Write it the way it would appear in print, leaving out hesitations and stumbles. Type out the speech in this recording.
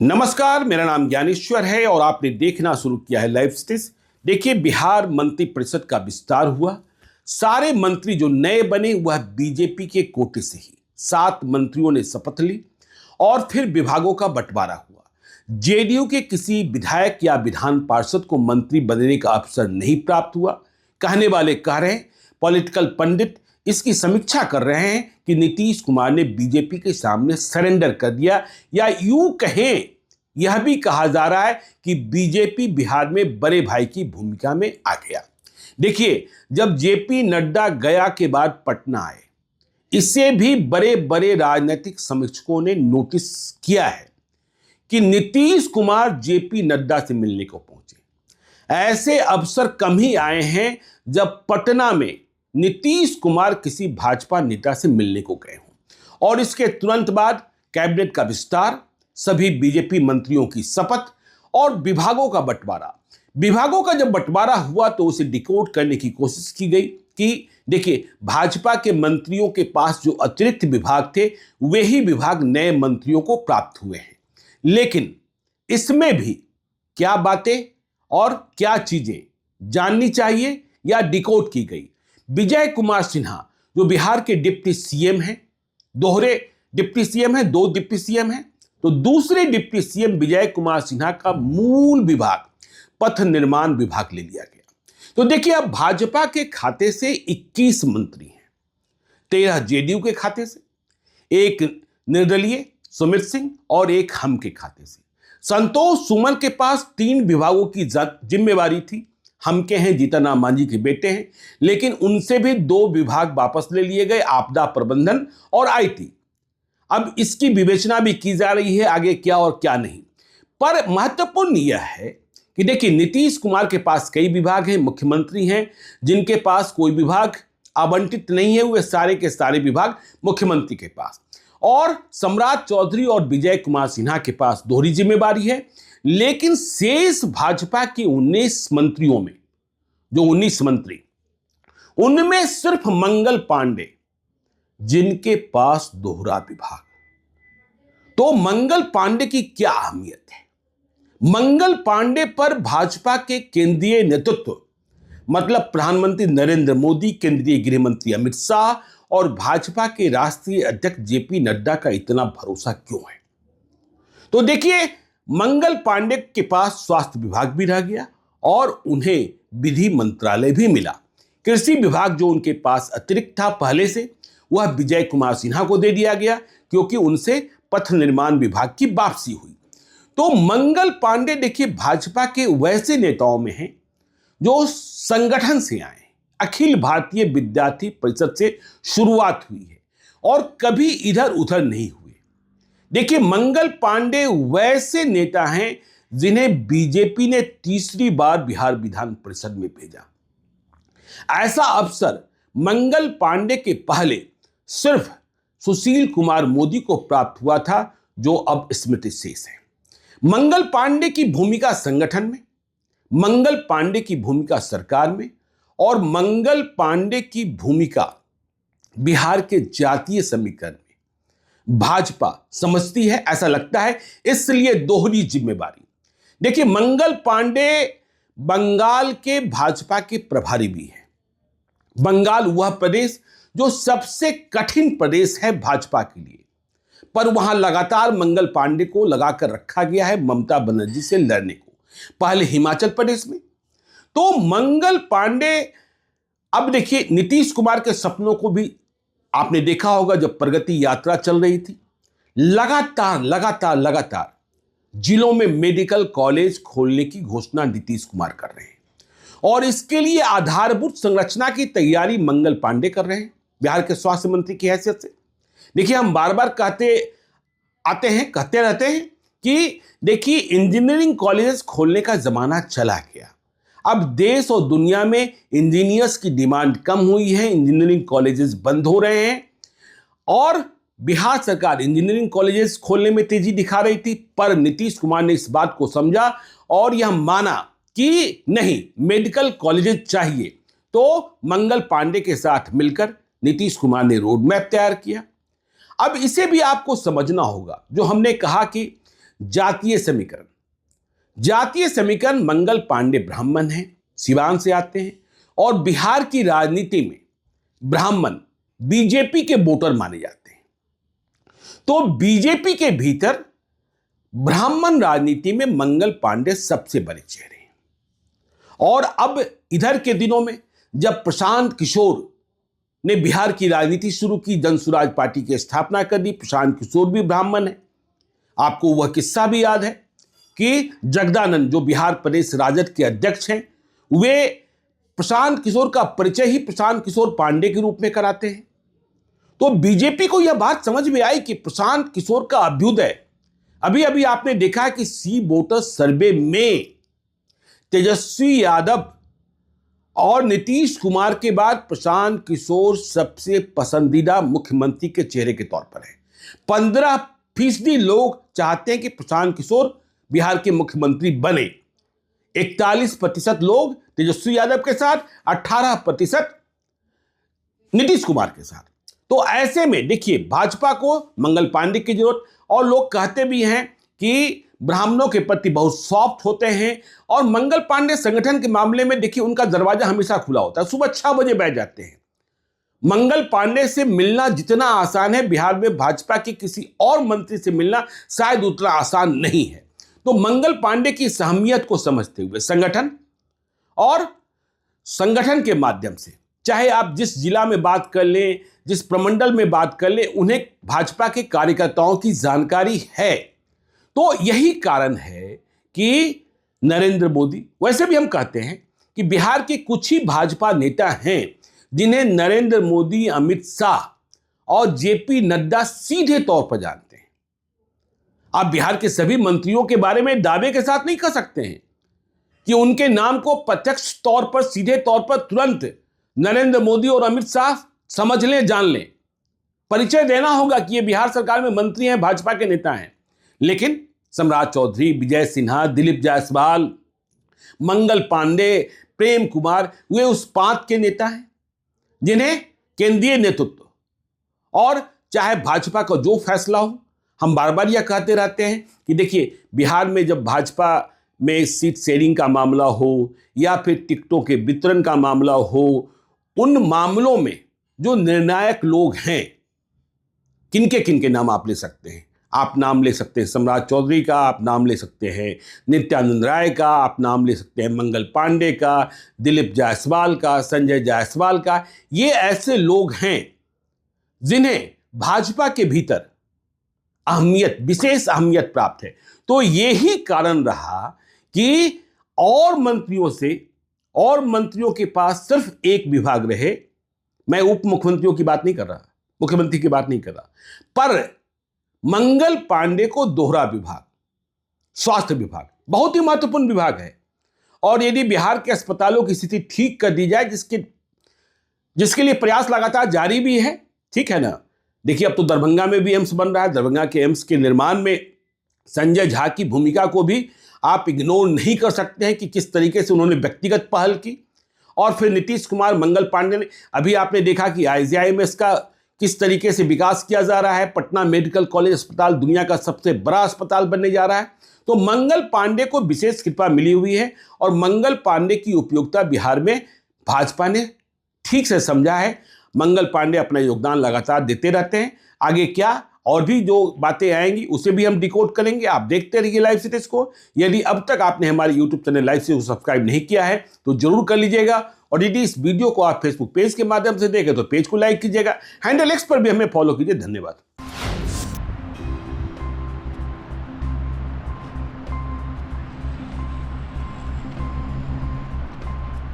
नमस्कार, मेरा नाम ज्ञानेश्वर है और आपने देखना शुरू किया है लाइव स्टेज। देखिए, बिहार मंत्रिपरिषद का विस्तार हुआ। सारे मंत्री जो नए बने वह बीजेपी के कोटे से ही। 7 मंत्रियों ने शपथ ली और फिर विभागों का बंटवारा हुआ। जेडीयू के किसी विधायक या विधान पार्षद को मंत्री बनने का अवसर नहीं प्राप्त हुआ। कहने वाले कह रहे हैं, पॉलिटिकल पंडित इसकी समीक्षा कर रहे हैं कि नीतीश कुमार ने बीजेपी के सामने सरेंडर कर दिया, या यूं कहें यह भी कहा जा रहा है कि बीजेपी बिहार में बड़े भाई की भूमिका में आ गया। देखिए, जब जेपी नड्डा गया के बाद पटना आए, इसे भी बड़े बड़े राजनीतिक समीक्षकों ने नोटिस किया है कि नीतीश कुमार जेपी नड्डा से मिलने को पहुंचे। ऐसे अवसर कम ही आए हैं जब पटना में नीतीश कुमार किसी भाजपा नेता से मिलने को गए हों। और इसके तुरंत बाद कैबिनेट का विस्तार, सभी बीजेपी मंत्रियों की शपथ और विभागों का बंटवारा। विभागों का जब बंटवारा हुआ तो उसे डिकोड करने की कोशिश की गई कि देखिए, भाजपा के मंत्रियों के पास जो अतिरिक्त विभाग थे वही विभाग नए मंत्रियों को प्राप्त हुए हैं। लेकिन इसमें भी क्या बातें और क्या चीजें जाननी चाहिए या डिकोड की गई। विजय कुमार सिन्हा जो बिहार के डिप्टी सीएम हैं, दोहरे डिप्टी सीएम हैं, 2 डिप्टी सीएम हैं, तो दूसरे डिप्टी सीएम विजय कुमार सिन्हा का मूल विभाग पथ निर्माण विभाग ले लिया गया। तो देखिए, अब भाजपा के खाते से 21 मंत्री हैं, 13 जेडीयू के खाते से, एक निर्दलीय सुमित सिंह और एक हम के खाते से। संतोष सुमन के पास 3 विभागों की जिम्मेवारी थी। हम के हैं, जीतनराम मांझी के बेटे हैं, लेकिन उनसे भी 2 विभाग वापस ले लिए गए, आपदा प्रबंधन और आईटी। अब इसकी विवेचना भी की जा रही है आगे क्या और क्या नहीं। पर महत्वपूर्ण यह है कि देखिए, नीतीश कुमार के पास कई विभाग हैं, मुख्यमंत्री हैं जिनके पास कोई विभाग आवंटित नहीं है, वे सारे के सारे विभाग मुख्यमंत्री के पास। और सम्राट चौधरी और विजय कुमार सिन्हा के पास दोहरी जिम्मेवारी है। लेकिन शेष भाजपा के 19 मंत्रियों में, जो 19 मंत्री, उनमें सिर्फ मंगल पांडे जिनके पास दोहरा विभाग। तो मंगल पांडे की क्या अहमियत है? मंगल पांडे पर भाजपा के केंद्रीय नेतृत्व, मतलब प्रधानमंत्री नरेंद्र मोदी, केंद्रीय गृह मंत्री अमित शाह और भाजपा के राष्ट्रीय अध्यक्ष जेपी नड्डा का इतना भरोसा क्यों है? तो देखिए, मंगल पांडे के पास स्वास्थ्य विभाग भी रह गया और उन्हें विधि मंत्रालय भी मिला। कृषि विभाग जो उनके पास अतिरिक्त था पहले से, वह विजय कुमार सिन्हा को दे दिया गया क्योंकि उनसे पथ निर्माण विभाग की वापसी हुई। तो मंगल पांडे देखिए, भाजपा के वैसे नेताओं में हैं जो संगठन से आए, अखिल भारतीय विद्यार्थी परिषद से शुरुआत हुई है और कभी इधर उधर नहीं हुए। देखिए, मंगल पांडे वैसे नेता हैं जिन्हें बीजेपी ने तीसरी बार बिहार विधान परिषद में भेजा। ऐसा अवसर मंगल पांडे के पहले सिर्फ सुशील कुमार मोदी को प्राप्त हुआ था, जो अब स्मृति शेष है। मंगल पांडे की भूमिका संगठन में, मंगल पांडे की भूमिका सरकार में और मंगल पांडे की भूमिका बिहार के जातीय समीकरण में भाजपा समझती है, ऐसा लगता है, इसलिए दोहरी जिम्मेवारी। देखिए, मंगल पांडे बंगाल के भाजपा के प्रभारी भी हैं। बंगाल वह प्रदेश जो सबसे कठिन प्रदेश है भाजपा के लिए, पर वहां लगातार मंगल पांडे को लगाकर रखा गया है ममता बनर्जी से लड़ने को, पहले हिमाचल प्रदेश में। तो मंगल पांडे, अब देखिए, नीतीश कुमार के सपनों को भी आपने देखा होगा, जब प्रगति यात्रा चल रही थी, लगातार जिलों में मेडिकल कॉलेज खोलने की घोषणा नीतीश कुमार कर रहे हैं और इसके लिए आधारभूत संरचना की तैयारी मंगल पांडे कर रहे हैं बिहार के स्वास्थ्य मंत्री की हैसियत से। देखिए, हम बार बार कहते रहते हैं कि देखिए, इंजीनियरिंग कॉलेजेस खोलने का जमाना चला गया। अब देश और दुनिया में इंजीनियर्स की डिमांड कम हुई है, इंजीनियरिंग कॉलेजेस बंद हो रहे हैं और बिहार सरकार इंजीनियरिंग कॉलेजेस खोलने में तेजी दिखा रही थी। पर नीतीश कुमार ने इस बात को समझा और यह माना कि नहीं, मेडिकल कॉलेजेस चाहिए। तो मंगल पांडे के साथ मिलकर नीतीश कुमार ने रोड मैप तैयार किया। अब इसे भी आपको समझना होगा, जो हमने कहा कि जातीय समीकरण। जातीय समीकरण मंगल पांडे ब्राह्मण हैं, सिवान से आते हैं और बिहार की राजनीति में ब्राह्मण बीजेपी के वोटर माने जाते हैं। तो बीजेपी के भीतर ब्राह्मण राजनीति में मंगल पांडे सबसे बड़े चेहरे हैं। और अब इधर के दिनों में जब प्रशांत किशोर ने बिहार की राजनीति शुरू की, जनसुराज पार्टी की स्थापना कर दी, प्रशांत किशोर भी ब्राह्मण है। आपको वह किस्सा भी याद है कि जगदानंद जो बिहार प्रदेश राजद के अध्यक्ष हैं, वे प्रशांत किशोर का परिचय ही प्रशांत किशोर पांडे के रूप में कराते हैं। तो बीजेपी को यह बात समझ में आई कि प्रशांत किशोर का अभ्युदय, अभी अभी आपने देखा कि सी वोटर सर्वे में तेजस्वी यादव और नीतीश कुमार के बाद प्रशांत किशोर सबसे पसंदीदा मुख्यमंत्री के चेहरे के तौर पर है। 15% लोग चाहते हैं कि प्रशांत किशोर बिहार के मुख्यमंत्री बने, 41% लोग तेजस्वी यादव के साथ, 18% नीतीश कुमार के साथ। तो ऐसे में देखिए भाजपा को मंगल पांडे की जरूरत, और लोग कहते भी हैं कि ब्राह्मणों के प्रति बहुत सॉफ्ट होते हैं, और मंगल पांडे संगठन के मामले में देखिए उनका दरवाजा हमेशा खुला होता है, सुबह 6 बजे बैठ जाते हैं। मंगल पांडे से मिलना जितना आसान है, बिहार में भाजपा के किसी और मंत्री से मिलना शायद उतना आसान नहीं है। तो मंगल पांडे की अहमियत को समझते हुए संगठन के माध्यम से, चाहे आप जिस जिला में बात कर लें, जिस प्रमंडल में बात कर लें, उन्हें भाजपा के कार्यकर्ताओं की जानकारी है। तो यही कारण है कि नरेंद्र मोदी, वैसे भी हम कहते हैं कि बिहार के कुछ ही भाजपा नेता हैं जिन्हें नरेंद्र मोदी, अमित शाह और जेपी नड्डा सीधे तौर पर जानते हैं। आप बिहार के सभी मंत्रियों के बारे में दावे के साथ नहीं कह सकते हैं कि उनके नाम को प्रत्यक्ष तौर पर, सीधे तौर पर तुरंत नरेंद्र मोदी और अमित शाह समझ लें, जान लें। परिचय देना होगा कि ये बिहार सरकार में मंत्री हैं, भाजपा के नेता हैं। लेकिन सम्राट चौधरी, विजय सिन्हा, दिलीप जायसवाल, मंगल पांडे, प्रेम कुमार, वे उस पांत के नेता हैं जिन्हें केंद्रीय नेतृत्व, और चाहे भाजपा का जो फैसला हो, हम बार बार यह कहते रहते हैं कि देखिए बिहार में जब भाजपा में सीट शेयरिंग का मामला हो या फिर टिकटों के वितरण का मामला हो, उन मामलों में जो निर्णायक लोग हैं, किनके नाम आप ले सकते हैं? आप नाम ले सकते हैं सम्राट चौधरी का, आप नाम ले सकते हैं नित्यानंद राय का, आप नाम ले सकते हैं मंगल पांडे का, दिलीप जायसवाल का, संजय जायसवाल का। ये ऐसे लोग हैं जिन्हें भाजपा के भीतर अहमियत, विशेष अहमियत प्राप्त है। तो यही कारण रहा कि और मंत्रियों के पास सिर्फ एक विभाग रहे। मैं उप मुख्यमंत्रियों की बात नहीं कर रहा, मुख्यमंत्री की बात नहीं कर रहा, पर मंगल पांडे को दोहरा विभाग, स्वास्थ्य विभाग बहुत ही महत्वपूर्ण विभाग है। और यदि बिहार के अस्पतालों की स्थिति ठीक कर दी जाए, जिसके लिए प्रयास लगातार जारी भी है, ठीक है ना। देखिए अब तो दरभंगा में भी एम्स बन रहा है। दरभंगा के एम्स के निर्माण में संजय झा की भूमिका को भी आप इग्नोर नहीं कर सकते हैं कि किस तरीके से उन्होंने व्यक्तिगत पहल की। और फिर नीतीश कुमार, मंगल पांडे ने, अभी आपने देखा कि IGIMS का किस तरीके से विकास किया जा रहा है। पटना मेडिकल कॉलेज अस्पताल दुनिया का सबसे बड़ा अस्पताल बनने जा रहा है। तो मंगल पांडे को विशेष कृपा मिली हुई है, और मंगल पांडे की उपयोगिता बिहार में भाजपा ने ठीक से समझा है। मंगल पांडे अपना योगदान लगातार देते रहते हैं। आगे क्या और भी जो बातें आएंगी उसे भी हम डिकोड करेंगे। आप देखते रहिए लाइव सिटीज को। यदि अब तक आपने हमारे यूट्यूब चैनल लाइव सिटीज को सब्सक्राइब नहीं किया है तो जरूर कर लीजिएगा, और यदि इस वीडियो को आप फेसबुक पेज के माध्यम से देखें तो पेज को लाइक कीजिएगा। हैंडल एक्स पर भी हमें फॉलो कीजिए। धन्यवाद।